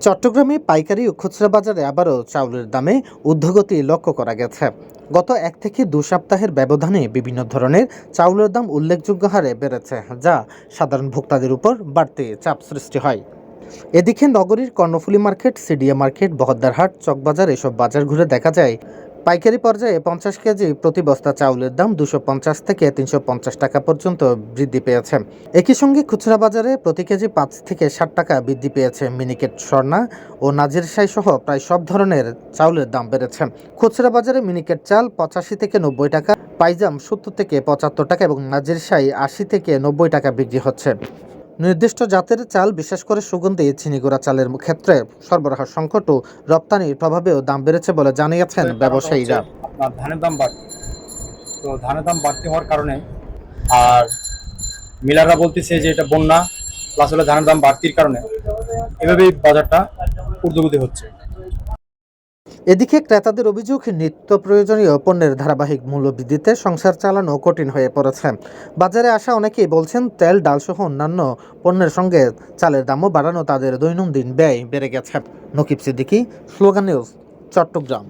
চট্টগ্রামে পাইকারি ও খুচরা বাজারে আবারও চাউলের দামে ঊর্ধ্বগতি লক্ষ্য করা গেছে। গত 1 থেকে 2 সপ্তাহের ব্যবধানে বিভিন্ন ধরনের চাউলের দাম উল্লেখযোগ্য হারে বেড়েছে, যা সাধারণ ভোক্তাদের উপর বাড়তি চাপ সৃষ্টি হয়। এদিকে নগরীর Karnaphuli market, CDA market, Bahaddarhat, Chawkbazar এসব বাজার ঘুরে দেখা যায় পাইকারি পর্যায়ে 50 কেজি প্রতি বস্তা চাউলের দাম 250 থেকে 350 টাকা পর্যন্ত বৃদ্ধি পেয়েছে। একই সঙ্গে খুচরা বাজারে প্রতি কেজি 5 থেকে 60 টাকা বৃদ্ধি পেয়েছে। মিনিকেট, স্বর্ণা ও নাজিরশাহী সহ প্রায় সব ধরনের চাউলের দাম বেড়েছে। খুচরা বাজারে মিনিকেট চাল 85 থেকে 90 টাকা, পাইজাম 70 থেকে 75 টাকা এবং নাজিরশাহী 80 থেকে 90 টাকা বিক্রি হচ্ছে। নির্দিষ্ট জাতের চাল, বিশেষ করে সুগন্ধি চিনিগুড়া চালের ক্ষেত্রে সরবরাহ সংকট ও রপ্তানির প্রভাবেও দাম বেড়েছে বলে জানিয়েছেন ব্যবসায়ীরা। আপনার ধানের দাম বাড়তি, তো ধানের দাম বাড়তি হওয়ার কারণে আর মিলাররা বলতেছে যে এটা বন্যা প্লাস হলে ধানের দাম বাড়তির কারণে এভাবেই বাজারটা ঊর্ধ্বগতি হচ্ছে। এদিকে ক্রেতাদের অভিযোগ, নিত্য প্রয়োজনীয় পণ্যের ধারাবাহিক মূল্যবৃদ্ধিতে সংসার চালানো কঠিন হয়ে পড়েছে। বাজারে আসা অনেকেই বলছেন, তেল, ডালসহ অন্যান্য পণ্যের সঙ্গে চালের দামও বাড়ানো তাদের দৈনন্দিন ব্যয় বেড়ে গেছে। Nakib Siddiqui, slogan news, Chittagong.